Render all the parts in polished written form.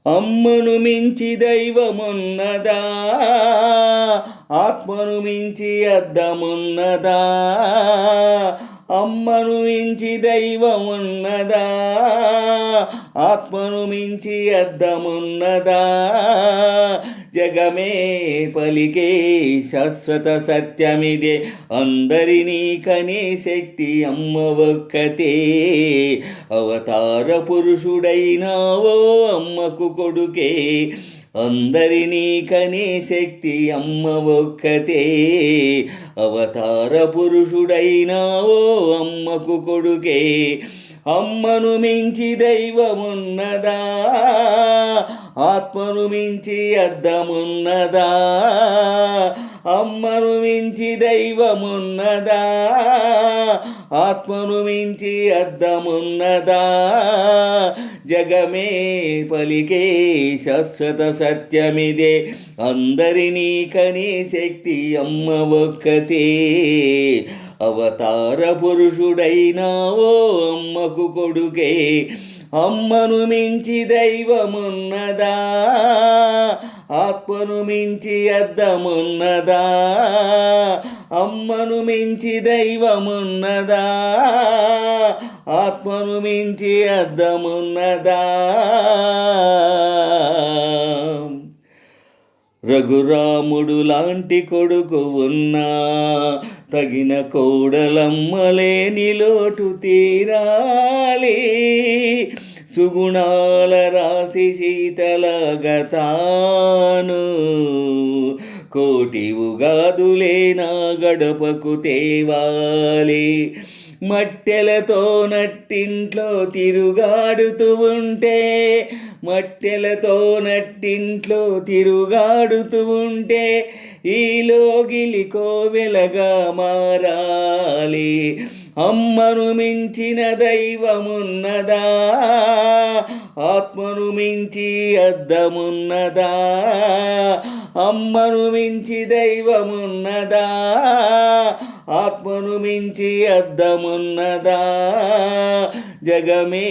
అమ్మను మించి దైవమున్నదా, ఆత్మను మించి అద్దమున్నదా? అమ్మను మించి దైవమున్నదా, ఆత్మను మించి అద్దమున్నదా? జగమే పలికే శాశ్వత సత్యమిదే, అందరినీ కనే శక్తి అమ్మ ఒక్కతే. అవతార పురుషుడైనావో అమ్మకు కొడుకే, అందరినీ కనే శక్తి అమ్మ ఒక్కతే. అవతార పురుషుడైనావో అమ్మకు కొడుకే, అమ్మను మించి దైవమున్నదా, ఆత్మను మించి అద్దమున్నదా? అమ్మను మించి దైవమున్నదా, ఆత్మను మించి అద్దమున్నదా? జగమే పలికే శాశ్వత సత్యమిదే, అందరినీ కనే శక్తి అమ్మ ఒక్కతే. అవతార పురుషుడైనావో అమ్మకు కొడుకే, అమ్మను మించి దైవమున్నదా, ఆత్మను మించి అద్దమున్నదా? అమ్మను మించి దైవమున్నదా, ఆత్మను మించి అద్దమున్నదా? రఘురాముడు లాంటి కొడుకు ఉన్నా, తగిన కోడలమ్మలేని లోటు తీరాలి. సుగుణాల రాశి శీతలగా తాను, కోటి ఉగాదులే నా గడపకు తేవాలి. మట్టెలతో నట్టింట్లో తిరుగాడుతూ ఉంటే, మట్టెలతో నట్టింట్లో తిరుగాడుతూ ఉంటే, ఈ లోగిలి కోవెలగా మారాలి. అమ్మను మించిన దైవమున్నదా, ఆత్మను మించి అద్దమున్నదా? అమ్మను మించి దైవమున్నదా, ఆత్మను మించి అద్దమున్నదా? జగమే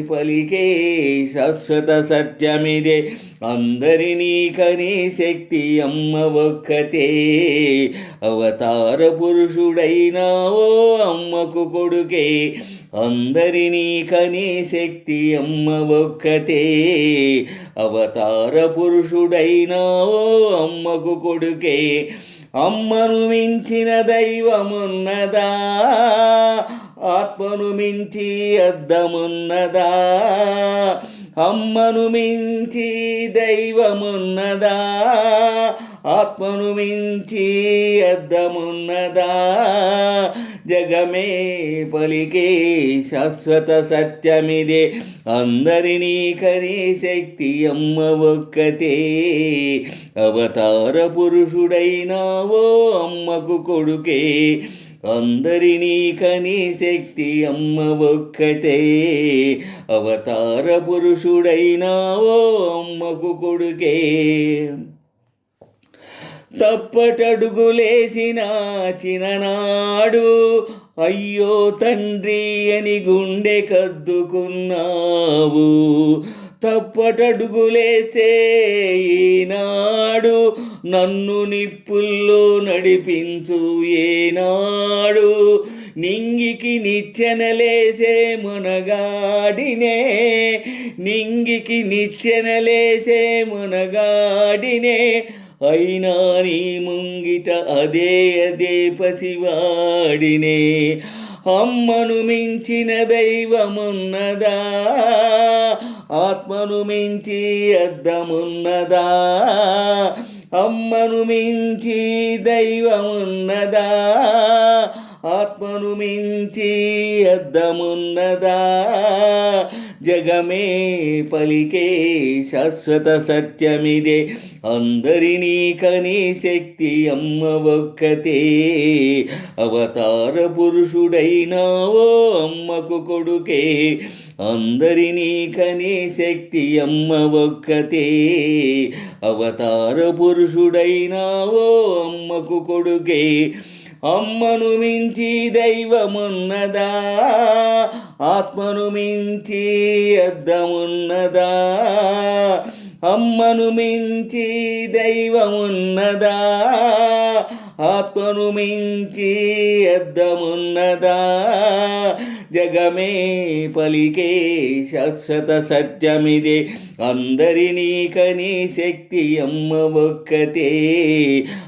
పలికే శాశ్వత సత్యమిదే, అందరినీ కనే శక్తి అమ్మ ఒక్కతే. అవతార పురుషుడైనావో అమ్మకు కొడుకే, అందరినీ కనే శక్తి అమ్మ ఒక్కతే. అవతార పురుషుడైనావో అమ్మకు కొడుకే, అమ్మను మించిన దైవమున్నదా, ఆత్మను మించి అద్దమున్నదా? అమ్మను మించి దైవమున్నదా, ఆత్మను మించి అద్దమున్నదా? జగమే పలికే శాశ్వత సత్యమిదే, అందరినీ కనే శక్తి అమ్మ ఒక్కతే. అవతార పురుషుడైనావో అమ్మకు కొడుకే, అందరినీ కనే శక్తి అమ్మ ఒక్కటే. అవతార పురుషుడైనావో అమ్మకు కొడుకే, తప్పటడుగులేసిన చిన్ననాడు అయ్యో తండ్రి అని గుండె కద్దుకున్నావు. తప్పటడుగులేస్తే ఈనాడు నన్ను నిప్పుల్లో నడిపించు ఏనాడు. నింగికి నిచ్చెనలేసే మునగాడినే, నింగికి నిచ్చెనలేసే మునగాడినే, అయినా నీ ముంగిట అదే అదే పసివాడినే. అమ్మను మించిన దైవమున్నదా, ఆత్మను మించి అద్దమున్నదా? అమ్మను మించి దైవమున్నదా, ఆత్మను మించి అద్దమున్నదా? జగమే పలికే శాశ్వత సత్యమిదే, అందరినీ కనే శక్తి అమ్మ ఒక్కతే. అవతార పురుషుడైనావో అమ్మకు కొడుకే, అందరినీ కనే శక్తి అమ్మ ఒక్కతే. అవతార పురుషుడైనావో అమ్మకు కొడుకే, అమ్మను మించి దైవమున్నదా, ఆత్మను మించి అద్దమున్నదా, అమ్మను మించి దైవమున్నదా, ఆత్మను మించి అద్దమున్నదా, జగమే పలికే శాశ్వత సత్యమిదే, అందరినీ కనే శక్తి అమ్మ ఒక్కతే,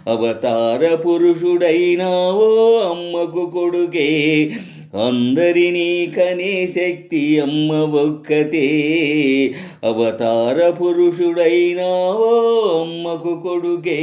అవతార పురుషుడైనావో అమ్మకు కొడుకే, అందరినీ కనే శక్తి అమ్మ ఒక్కతే, అవతార పురుషుడైనావో అమ్మకు కొడుకే.